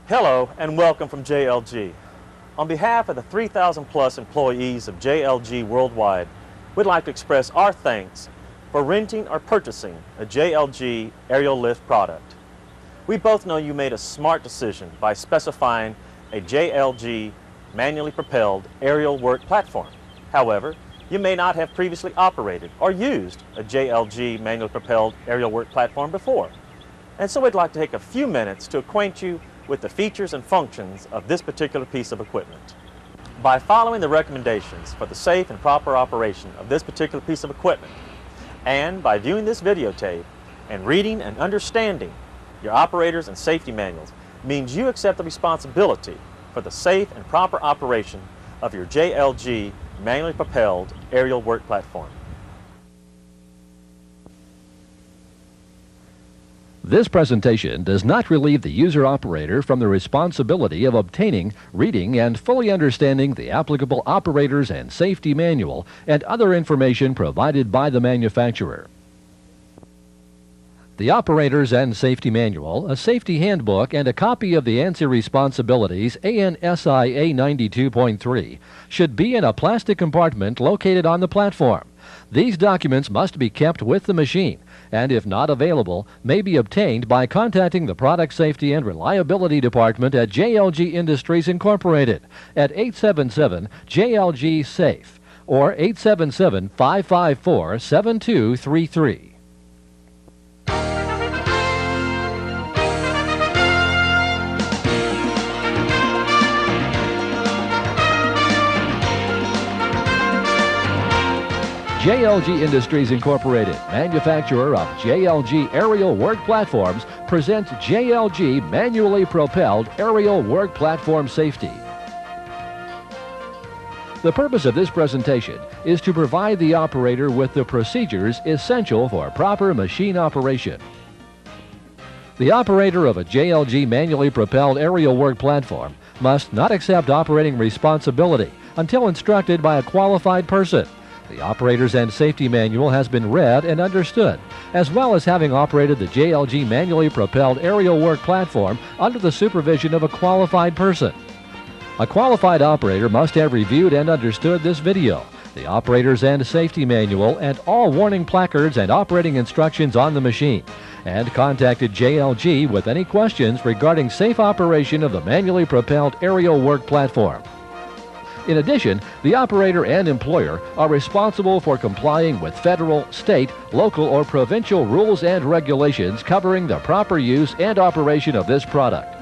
Hello and welcome from JLG. On behalf of the 3,000 plus employees of JLG worldwide, we'd like to express our thanks for renting or purchasing a JLG aerial lift product. We both know you made a smart decision by specifying a JLG manually propelled aerial work platform. However, you may not have previously operated or used a JLG manually propelled aerial work platform before. And so we'd like to take a few minutes to acquaint you with the features and functions of this particular piece of equipment. By following the recommendations for the safe and proper operation of this particular piece of equipment, and by viewing this videotape and reading and understanding your operators and safety manuals, means you accept the responsibility for the safe and proper operation of your JLG manually propelled aerial work platform. This presentation does not relieve the user operator from the responsibility of obtaining, reading, and fully understanding the applicable operators and safety manual and other information provided by the manufacturer. The Operators and Safety Manual, a safety handbook, and a copy of the ANSI responsibilities ANSI A92.3 should be in a plastic compartment located on the platform. These documents must be kept with the machine, and if not available, may be obtained by contacting the Product Safety and Reliability Department at JLG Industries Incorporated at 877-JLG-SAFE or 877-554-7233. JLG Industries Incorporated, manufacturer of JLG aerial work platforms, presents JLG manually propelled aerial work platform safety. The purpose of this presentation is to provide the operator with the procedures essential for proper machine operation. The operator of a JLG manually propelled aerial work platform must not accept operating responsibility until instructed by a qualified person. The Operators and Safety Manual has been read and understood, as well as having operated the JLG manually propelled aerial work platform under the supervision of a qualified person. A qualified operator must have reviewed and understood this video, the Operators and Safety Manual, and all warning placards and operating instructions on the machine, and contacted JLG with any questions regarding safe operation of the manually propelled aerial work platform. In addition, the operator and employer are responsible for complying with federal, state, local, or provincial rules and regulations covering the proper use and operation of this product.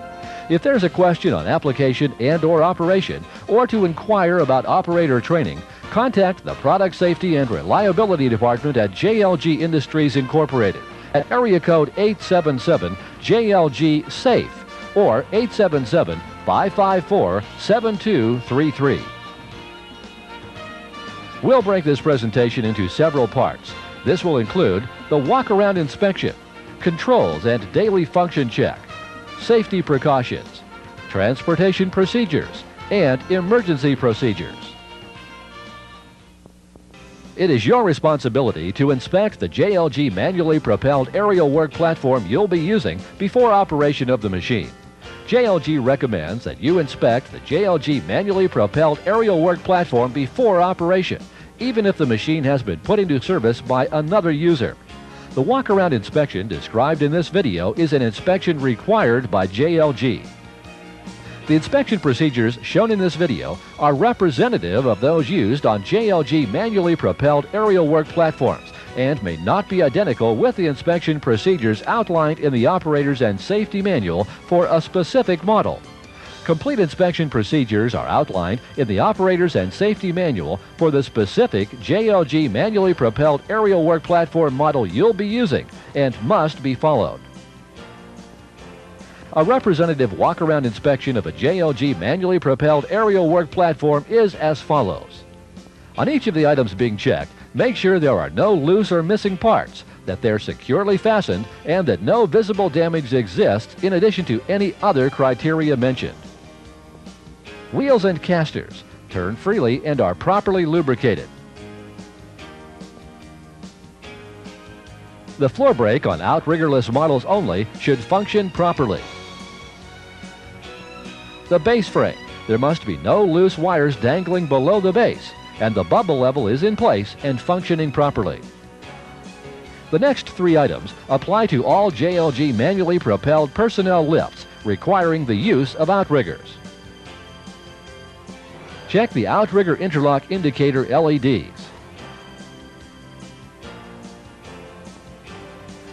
If there's a question on application and/or operation, or to inquire about operator training, contact the Product Safety and Reliability Department at JLG Industries Incorporated at area code 877-JLG-SAFE or 877-554-7233. We'll break this presentation into several parts. This will include the walk-around inspection, controls and daily function check, safety precautions, transportation procedures, and emergency procedures. It is your responsibility to inspect the JLG manually propelled aerial work platform you'll be using before operation of the machine. JLG recommends that you inspect the JLG manually propelled aerial work platform before operation, even if the machine has been put into service by another user. The walk-around inspection described in this video is an inspection required by JLG. The inspection procedures shown in this video are representative of those used on JLG manually propelled aerial work platforms and may not be identical with the inspection procedures outlined in the Operators and Safety Manual for a specific model. Complete inspection procedures are outlined in the Operators and Safety Manual for the specific JLG manually propelled aerial work platform model you'll be using and must be followed. A representative walk-around inspection of a JLG manually propelled aerial work platform is as follows. On each of the items being checked, make sure there are no loose or missing parts, that they're securely fastened, and that no visible damage exists in addition to any other criteria mentioned. Wheels and casters turn freely and are properly lubricated. The floor brake on outriggerless models only should function properly. The base frame. There must be no loose wires dangling below the base, and the bubble level is in place and functioning properly. The next three items apply to all JLG manually propelled personnel lifts requiring the use of outriggers. Check the outrigger interlock indicator LEDs.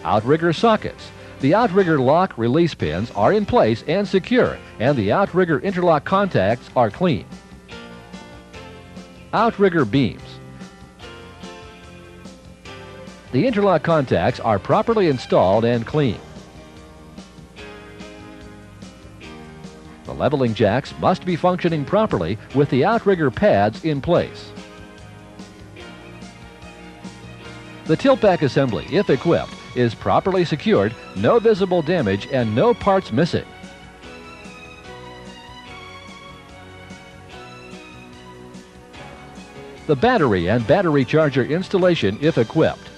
Outrigger sockets. The outrigger lock release pins are in place and secure, and the outrigger interlock contacts are clean. Outrigger beams. The interlock contacts are properly installed and clean. The leveling jacks must be functioning properly with the outrigger pads in place. The tilt back assembly, if equipped, is properly secured, no visible damage, and no parts missing. The battery and battery charger installation, if equipped.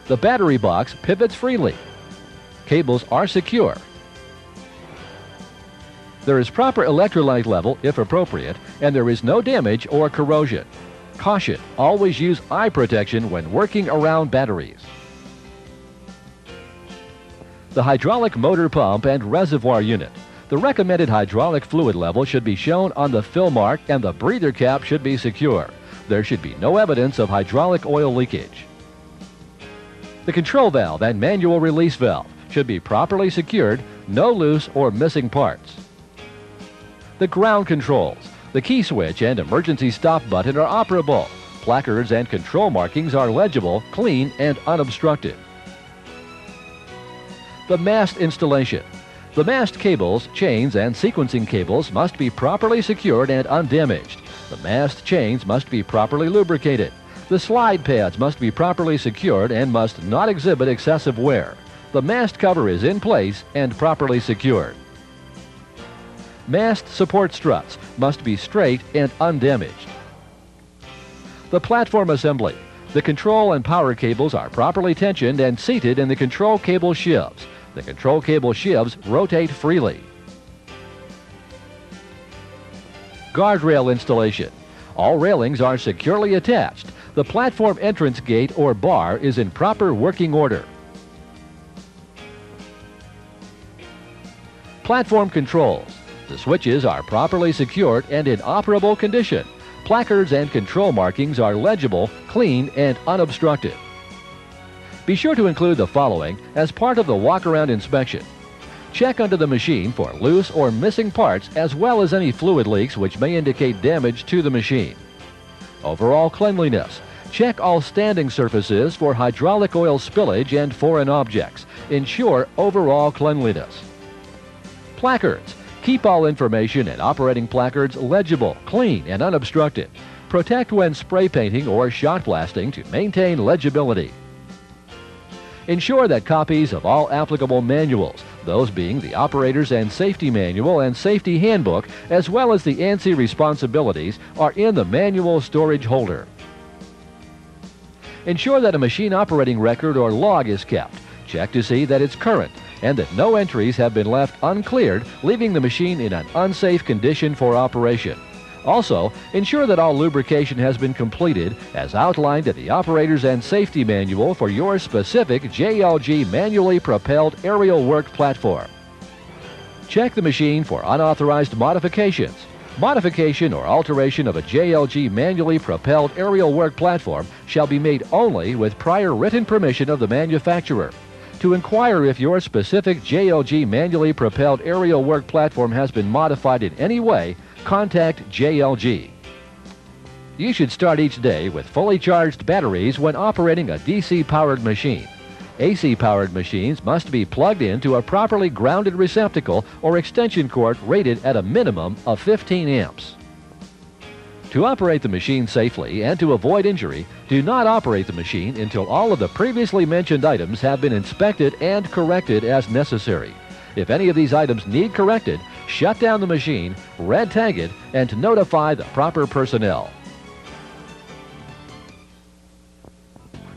The battery box pivots freely. Cables are secure. There is proper electrolyte level, if appropriate, and there is no damage or corrosion. Caution, always use eye protection when working around batteries. The hydraulic motor pump and reservoir unit. The recommended hydraulic fluid level should be shown on the fill mark and the breather cap should be secure. There should be no evidence of hydraulic oil leakage. The control valve and manual release valve should be properly secured, no loose or missing parts. The ground controls. The key switch and emergency stop button are operable. Placards and control markings are legible, clean, and unobstructed. The mast installation. The mast cables, chains, and sequencing cables must be properly secured and undamaged. The mast chains must be properly lubricated. The slide pads must be properly secured and must not exhibit excessive wear. The mast cover is in place and properly secured. Mast support struts must be straight and undamaged. The platform assembly. The control and power cables are properly tensioned and seated in the control cable sheaves. The control cable sheaves rotate freely. Guardrail installation. All railings are securely attached. The platform entrance gate or bar is in proper working order. Platform controls. The switches are properly secured and in operable condition. Placards and control markings are legible, clean, and unobstructed. Be sure to include the following as part of the walk-around inspection. Check under the machine for loose or missing parts as well as any fluid leaks which may indicate damage to the machine. Overall cleanliness. Check all standing surfaces for hydraulic oil spillage and foreign objects. Ensure overall cleanliness. Placards. Keep all information and operating placards legible, clean, and unobstructed. Protect when spray painting or shot blasting to maintain legibility. Ensure that copies of all applicable manuals, those being the Operator's and Safety Manual and Safety Handbook, as well as the ANSI responsibilities, are in the manual storage holder. Ensure that a machine operating record or log is kept. Check to see that it's current and that no entries have been left uncleared, leaving the machine in an unsafe condition for operation. Also, ensure that all lubrication has been completed as outlined in the Operator's and Safety Manual for your specific JLG manually propelled aerial work platform. Check the machine for unauthorized modifications. Modification or alteration of a JLG manually propelled aerial work platform shall be made only with prior written permission of the manufacturer. To inquire if your specific JLG manually propelled aerial work platform has been modified in any way, contact JLG. You should start each day with fully charged batteries when operating a DC-powered machine. AC-powered machines must be plugged into a properly grounded receptacle or extension cord rated at a minimum of 15 amps. To operate the machine safely and to avoid injury, do not operate the machine until all of the previously mentioned items have been inspected and corrected as necessary. If any of these items need corrected, shut down the machine, red tag it, and notify the proper personnel.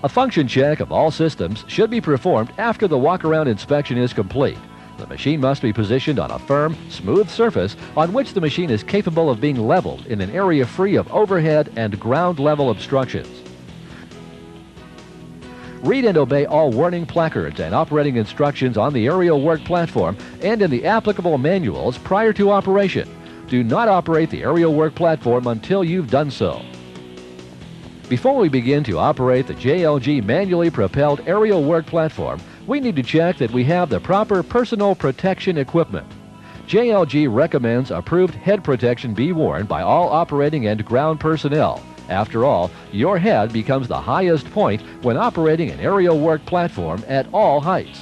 A function check of all systems should be performed after the walk-around inspection is complete. The machine must be positioned on a firm, smooth surface on which the machine is capable of being leveled in an area free of overhead and ground level obstructions. Read and obey all warning placards and operating instructions on the aerial work platform and in the applicable manuals prior to operation. Do not operate the aerial work platform until you've done so. Before we begin to operate the JLG manually propelled aerial work platform, we need to check that we have the proper personal protection equipment. JLG recommends approved head protection be worn by all operating and ground personnel. After all, your head becomes the highest point when operating an aerial work platform at all heights.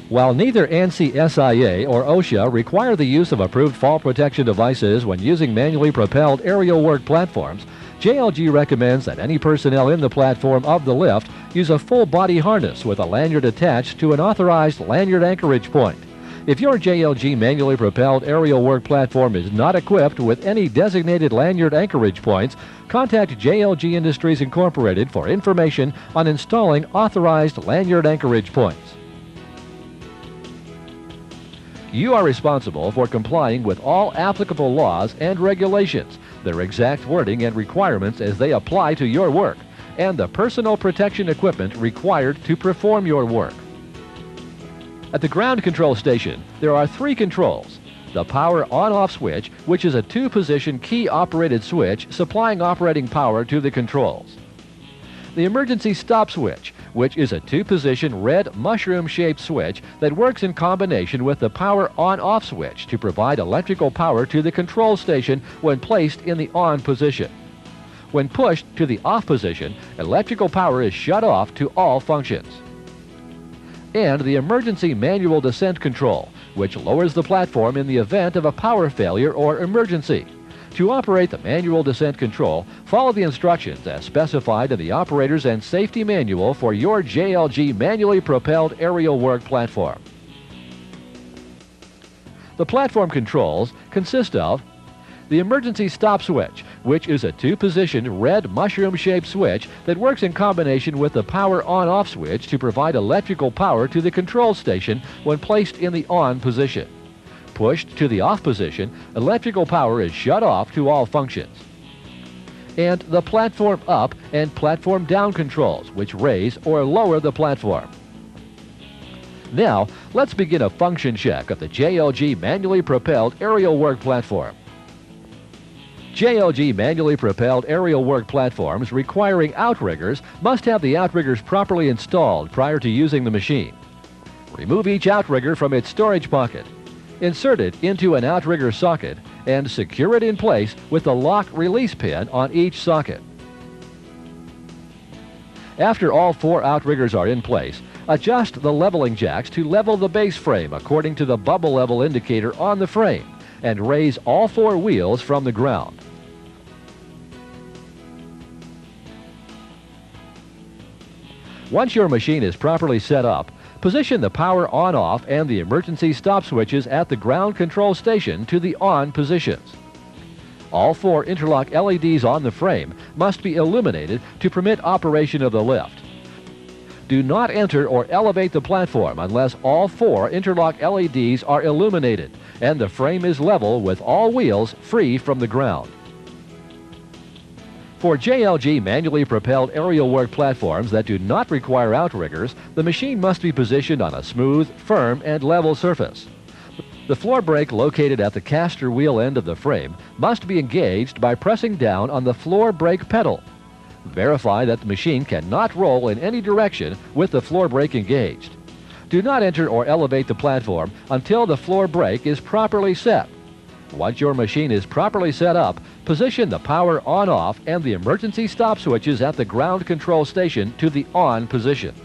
While neither ANSI SIA or OSHA require the use of approved fall protection devices when using manually propelled aerial work platforms, JLG recommends that any personnel in the platform of the lift use a full body harness with a lanyard attached to an authorized lanyard anchorage point. If your JLG manually propelled aerial work platform is not equipped with any designated lanyard anchorage points, contact JLG Industries Incorporated for information on installing authorized lanyard anchorage points. You are responsible for complying with all applicable laws and regulations, their exact wording and requirements as they apply to your work, and the personal protection equipment required to perform your work. At the ground control station, there are 3 controls. The power on-off switch, which is a 2-position key-operated switch supplying operating power to the controls. The emergency stop switch, which is a 2-position red mushroom-shaped switch that works in combination with the power on-off switch to provide electrical power to the control station when placed in the on position. When pushed to the off position, electrical power is shut off to all functions. And the emergency manual descent control, which lowers the platform in the event of a power failure or emergency. To operate the manual descent control, follow the instructions as specified in the Operators and Safety Manual for your JLG manually propelled aerial work platform. The platform controls consist of the emergency stop switch, which is a 2-position red mushroom-shaped switch that works in combination with the power on-off switch to provide electrical power to the control station when placed in the on position. Pushed to the off position, electrical power is shut off to all functions. And the platform up and platform down controls, which raise or lower the platform. Now, let's begin a function check of the JLG manually propelled aerial work platform. JLG manually propelled aerial work platforms requiring outriggers must have the outriggers properly installed prior to using the machine. Remove each outrigger from its storage pocket. Insert it into an outrigger socket and secure it in place with the lock release pin on each socket. After all 4 outriggers are in place, adjust the leveling jacks to level the base frame according to the bubble level indicator on the frame and raise all 4 wheels from the ground. Once your machine is properly set up, position the power on-off and the emergency stop switches at the ground control station to the on positions. All 4 interlock LEDs on the frame must be illuminated to permit operation of the lift. Do not enter or elevate the platform unless all 4 interlock LEDs are illuminated and the frame is level with all wheels free from the ground. For JLG manually propelled aerial work platforms that do not require outriggers, the machine must be positioned on a smooth, firm, and level surface. The floor brake located at the caster wheel end of the frame must be engaged by pressing down on the floor brake pedal. Verify that the machine cannot roll in any direction with the floor brake engaged. Do not enter or elevate the platform until the floor brake is properly set. Once your machine is properly set up, position the power on-off and the emergency stop switches at the ground control station to the on positions.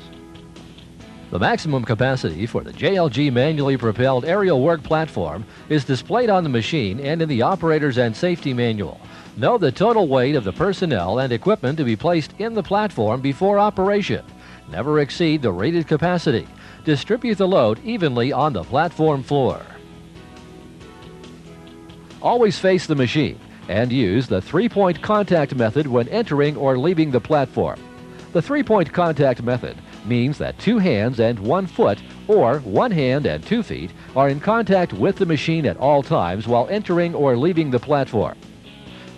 The maximum capacity for the JLG manually propelled aerial work platform is displayed on the machine and in the Operators and Safety Manual. Know the total weight of the personnel and equipment to be placed in the platform before operation. Never exceed the rated capacity. Distribute the load evenly on the platform floor. Always face the machine and use the 3-point contact method when entering or leaving the platform. The 3-point contact method means that 2 hands and 1 foot, or 1 hand and 2 feet, are in contact with the machine at all times while entering or leaving the platform.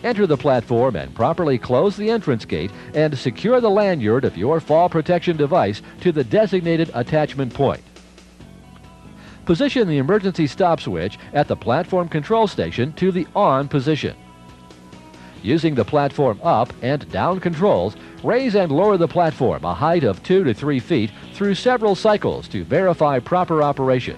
Enter the platform and properly close the entrance gate and secure the lanyard of your fall protection device to the designated attachment point. Position the emergency stop switch at the platform control station to the on position. Using the platform up and down controls, raise and lower the platform a height of 2 to 3 feet through several cycles to verify proper operation.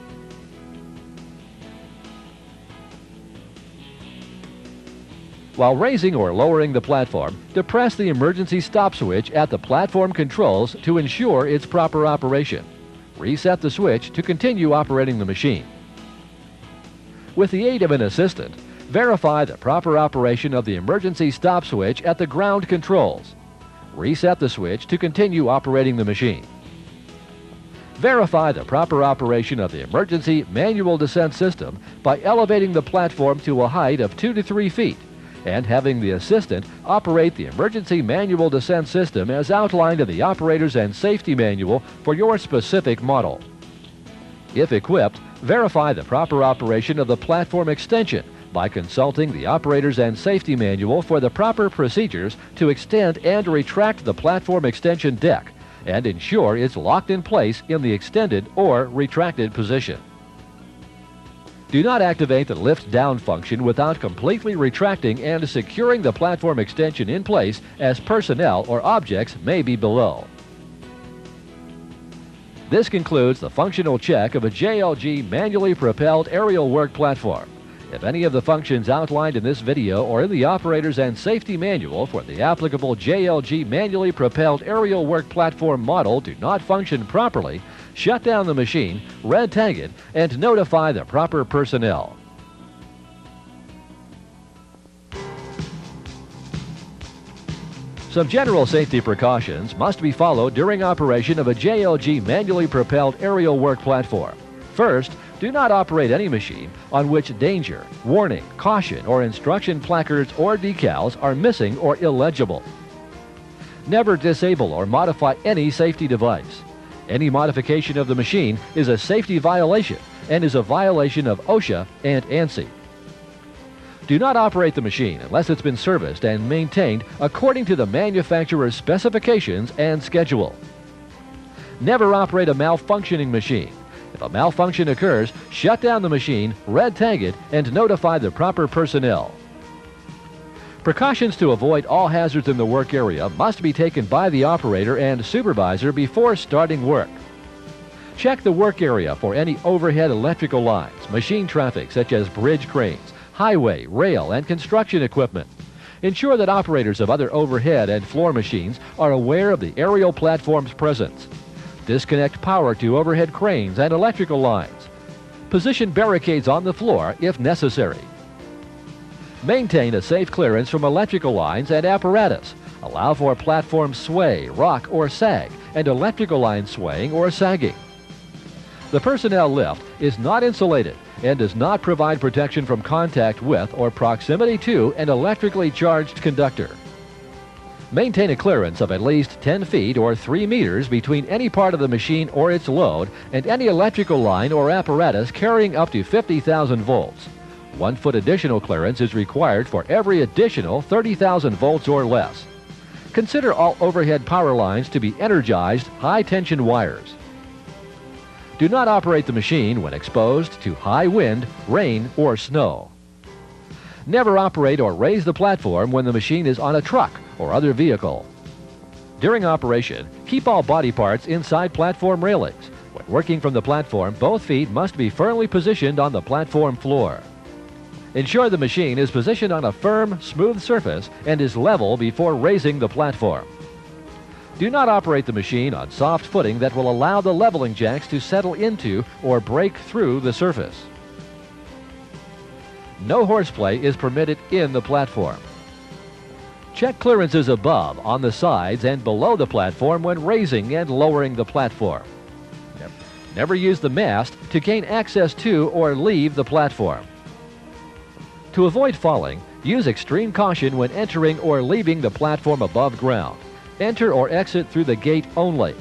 While raising or lowering the platform, depress the emergency stop switch at the platform controls to ensure its proper operation. Reset the switch to continue operating the machine. With the aid of an assistant, verify the proper operation of the emergency stop switch at the ground controls. Reset the switch to continue operating the machine. Verify the proper operation of the emergency manual descent system by elevating the platform to a height of 2 to 3 feet and having the assistant operate the emergency manual descent system as outlined in the Operators and Safety Manual for your specific model. If equipped, verify the proper operation of the platform extension by consulting the Operators and Safety Manual for the proper procedures to extend and retract the platform extension deck and ensure it's locked in place in the extended or retracted position. Do not activate the lift down function without completely retracting and securing the platform extension in place, as personnel or objects may be below. This concludes the functional check of a JLG manually propelled aerial work platform. If any of the functions outlined in this video or in the Operators and Safety Manual for the applicable JLG manually propelled aerial work platform model do not function properly, shut down the machine, red tag it, and notify the proper personnel. Some general safety precautions must be followed during operation of a JLG manually propelled aerial work platform. First, do not operate any machine on which danger, warning, caution, or instruction placards or decals are missing or illegible. Never disable or modify any safety device. Any modification of the machine is a safety violation and is a violation of OSHA and ANSI. Do not operate the machine unless it's been serviced and maintained according to the manufacturer's specifications and schedule. Never operate a malfunctioning machine. If a malfunction occurs, shut down the machine, red tag it, and notify the proper personnel. Precautions to avoid all hazards in the work area must be taken by the operator and supervisor before starting work. Check the work area for any overhead electrical lines, machine traffic such as bridge cranes, highway, rail, and construction equipment. Ensure that operators of other overhead and floor machines are aware of the aerial platform's presence. Disconnect power to overhead cranes and electrical lines. Position barricades on the floor if necessary. Maintain a safe clearance from electrical lines and apparatus. Allow for platform sway, rock, or sag, and electrical line swaying or sagging. The personnel lift is not insulated and does not provide protection from contact with or proximity to an electrically charged conductor. Maintain a clearance of at least 10 feet or 3 meters between any part of the machine or its load and any electrical line or apparatus carrying up to 50,000 volts. 1 foot additional clearance is required for every additional 30,000 volts or less. Consider all overhead power lines to be energized high-tension wires. Do not operate the machine when exposed to high wind, rain, or snow. Never operate or raise the platform when the machine is on a truck or other vehicle. During operation, keep all body parts inside platform railings. When working from the platform, both feet must be firmly positioned on the platform floor. Ensure the machine is positioned on a firm, smooth surface and is level before raising the platform. Do not operate the machine on soft footing that will allow the leveling jacks to settle into or break through the surface. No horseplay is permitted in the platform. Check clearances above, on the sides, and below the platform when raising and lowering the platform. Never use the mast to gain access to or leave the platform. To avoid falling, use extreme caution when entering or leaving the platform above ground. Enter or exit through the gate only.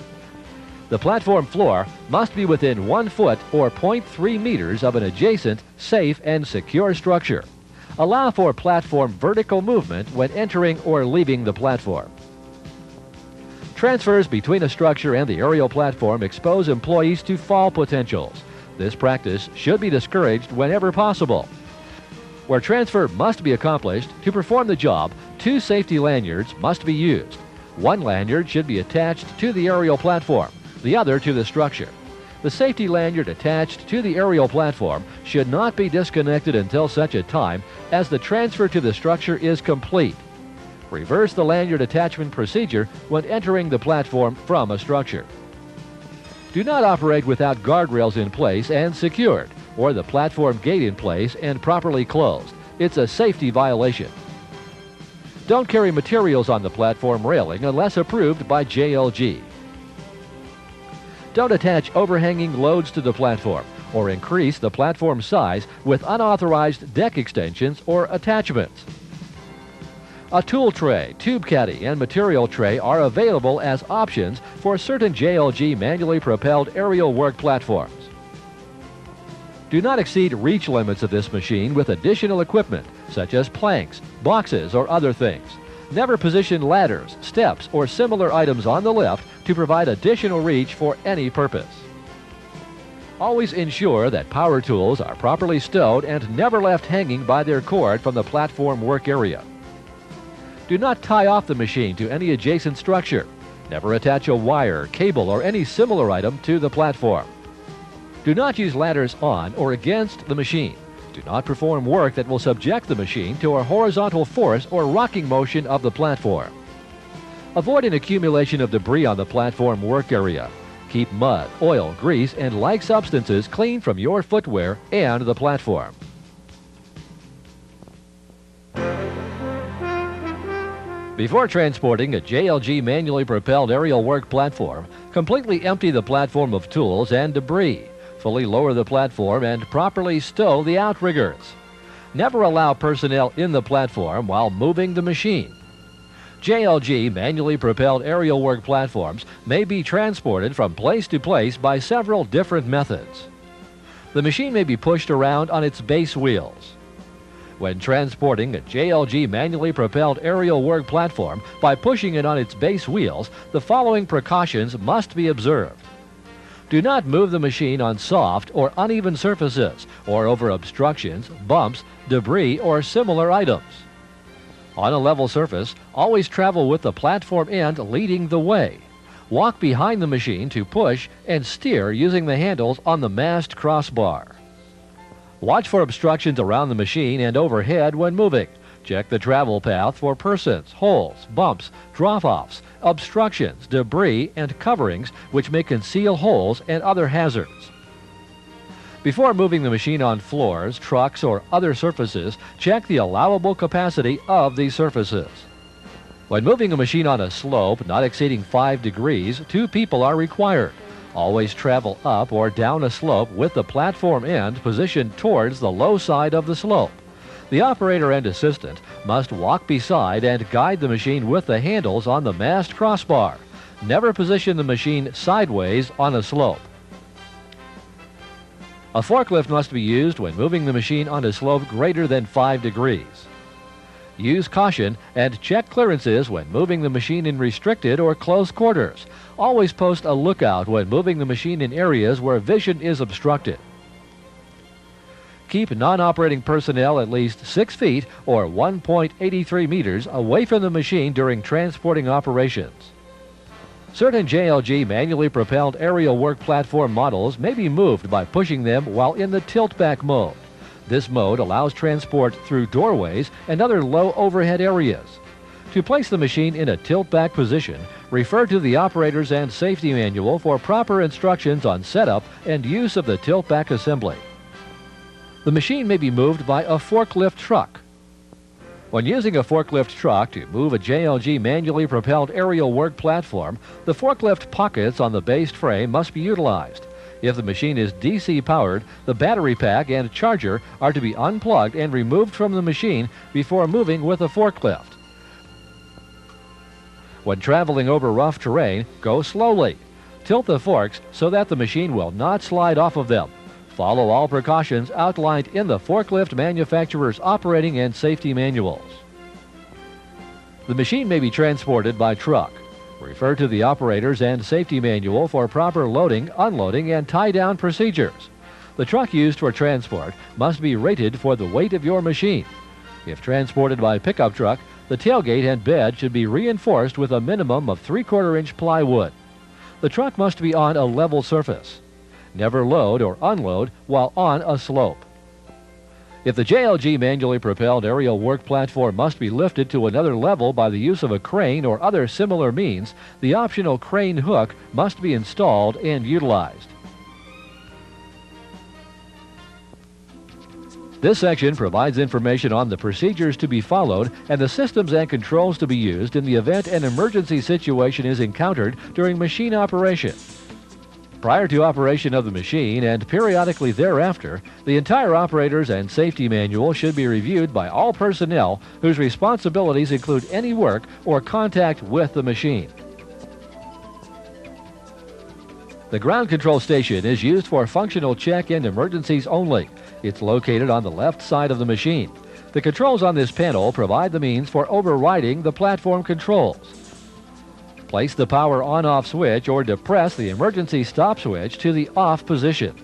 The platform floor must be within 1 foot or 0.3 meters of an adjacent, safe, and secure structure. Allow for platform vertical movement when entering or leaving the platform. Transfers between a structure and the aerial platform expose employees to fall potentials. This practice should be discouraged whenever possible. Where transfer must be accomplished, to perform the job, 2 safety lanyards must be used. One lanyard should be attached to the aerial platform, the other to the structure. The safety lanyard attached to the aerial platform should not be disconnected until such a time as the transfer to the structure is complete. Reverse the lanyard attachment procedure when entering the platform from a structure. Do not operate without guardrails in place and secured, or the platform gate in place and properly closed. It's a safety violation. Don't carry materials on the platform railing unless approved by JLG. Don't attach overhanging loads to the platform or increase the platform size with unauthorized deck extensions or attachments. A tool tray, tube caddy, and material tray are available as options for certain JLG manually propelled aerial work platforms. Do not exceed reach limits of this machine with additional equipment, such as planks, boxes, or other things. Never position ladders, steps, or similar items on the lift to provide additional reach for any purpose. Always ensure that power tools are properly stowed and never left hanging by their cord from the platform work area. Do not tie off the machine to any adjacent structure. Never attach a wire, cable, or any similar item to the platform. Do not use ladders on or against the machine. Do not perform work that will subject the machine to a horizontal force or rocking motion of the platform. Avoid an accumulation of debris on the platform work area. Keep mud, oil, grease, and like substances clean from your footwear and the platform. Before transporting a JLG manually propelled aerial work platform, completely empty the platform of tools and debris. Fully lower the platform and properly stow the outriggers. Never allow personnel in the platform while moving the machine. JLG manually propelled aerial work platforms may be transported from place to place by several different methods. The machine may be pushed around on its base wheels. When transporting a JLG manually propelled aerial work platform by pushing it on its base wheels, the following precautions must be observed. Do not move the machine on soft or uneven surfaces or over obstructions, bumps, debris, or similar items. On a level surface, always travel with the platform end leading the way. Walk behind the machine to push and steer using the handles on the mast crossbar. Watch for obstructions around the machine and overhead when moving. Check the travel path for persons, holes, bumps, drop-offs, obstructions, debris, and coverings which may conceal holes and other hazards. Before moving the machine on floors, trucks, or other surfaces, check the allowable capacity of these surfaces. When moving a machine on a slope not exceeding 5 degrees, 2 people are required. Always travel up or down a slope with the platform end positioned towards the low side of the slope. The operator and assistant must walk beside and guide the machine with the handles on the mast crossbar. Never position the machine sideways on a slope. A forklift must be used when moving the machine on a slope greater than 5 degrees. Use caution and check clearances when moving the machine in restricted or close quarters. Always post a lookout when moving the machine in areas where vision is obstructed. Keep non-operating personnel at least 6 feet or 1.83 meters away from the machine during transporting operations. Certain JLG manually propelled aerial work platform models may be moved by pushing them while in the tilt-back mode. This mode allows transport through doorways and other low overhead areas. To place the machine in a tilt-back position, refer to the operator's and safety manual for proper instructions on setup and use of the tilt-back assembly. The machine may be moved by a forklift truck. When using a forklift truck to move a JLG manually propelled aerial work platform, the forklift pockets on the base frame must be utilized. If the machine is DC powered, the battery pack and charger are to be unplugged and removed from the machine before moving with a forklift. When traveling over rough terrain, go slowly. Tilt the forks so that the machine will not slide off of them. Follow all precautions outlined in the forklift manufacturer's operating and safety manuals. The machine may be transported by truck. Refer to the operator's and safety manual for proper loading, unloading, and tie-down procedures. The truck used for transport must be rated for the weight of your machine. If transported by pickup truck, the tailgate and bed should be reinforced with a minimum of 3/4-inch plywood. The truck must be on a level surface. Never load or unload while on a slope. If the JLG manually propelled aerial work platform must be lifted to another level by the use of a crane or other similar means, the optional crane hook must be installed and utilized. This section provides information on the procedures to be followed and the systems and controls to be used in the event an emergency situation is encountered during machine operation. Prior to operation of the machine and periodically thereafter, the entire operator's and safety manual should be reviewed by all personnel whose responsibilities include any work or contact with the machine. The ground control station is used for functional check and emergencies only. It's located on the left side of the machine. The controls on this panel provide the means for overriding the platform controls. Place the power on-off switch or depress the emergency stop switch to the off position.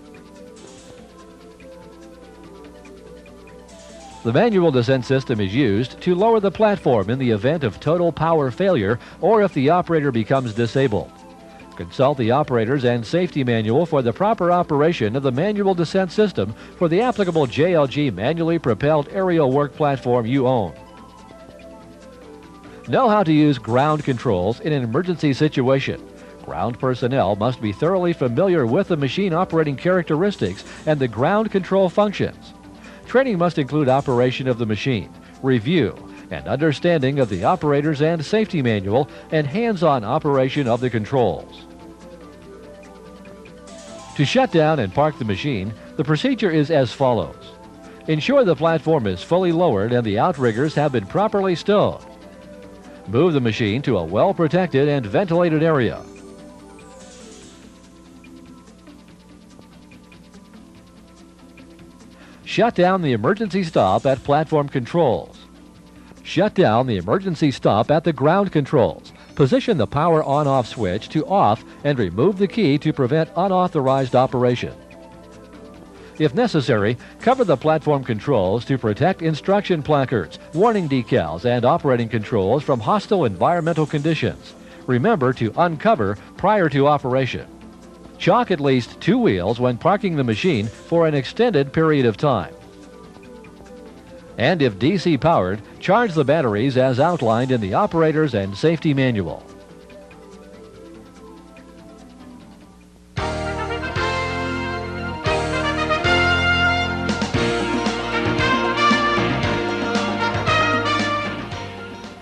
The manual descent system is used to lower the platform in the event of total power failure or if the operator becomes disabled. Consult the operator's and safety manual for the proper operation of the manual descent system for the applicable JLG manually propelled aerial work platform you own. Know how to use ground controls in an emergency situation. Ground personnel must be thoroughly familiar with the machine operating characteristics and the ground control functions. Training must include operation of the machine, review, and understanding of the operator's and safety manual, and hands-on operation of the controls. To shut down and park the machine, the procedure is as follows. Ensure the platform is fully lowered and the outriggers have been properly stowed. Move the machine to a well-protected and ventilated area. Shut down the emergency stop at platform controls. Shut down the emergency stop at the ground controls. Position the power on-off switch to off and remove the key to prevent unauthorized operation. If necessary, cover the platform controls to protect instruction placards, warning decals, and operating controls from hostile environmental conditions. Remember to uncover prior to operation. Chock at least 2 wheels when parking the machine for an extended period of time. And if DC powered, charge the batteries as outlined in the operator's and safety manual.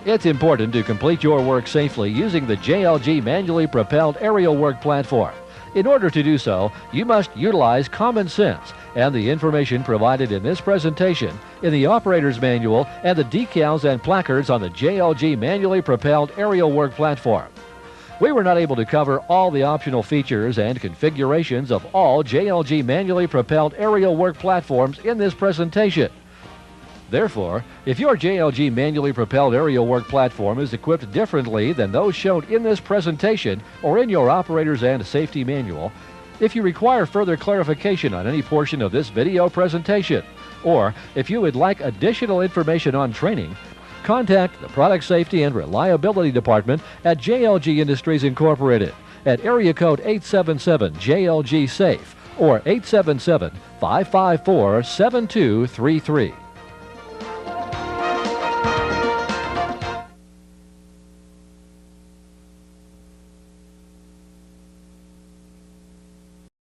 It's important to complete your work safely using the JLG manually propelled aerial work platform. In order to do so, you must utilize common sense and the information provided in this presentation in the operator's manual and the decals and placards on the JLG manually propelled aerial work platform. We were not able to cover all the optional features and configurations of all JLG manually propelled aerial work platforms in this presentation. Therefore, if your JLG manually propelled aerial work platform is equipped differently than those shown in this presentation or in your operator's and safety manual, if you require further clarification on any portion of this video presentation, or if you would like additional information on training, contact the Product Safety and Reliability Department at JLG Industries Incorporated at area code 877-JLG-SAFE or 877-554-7233.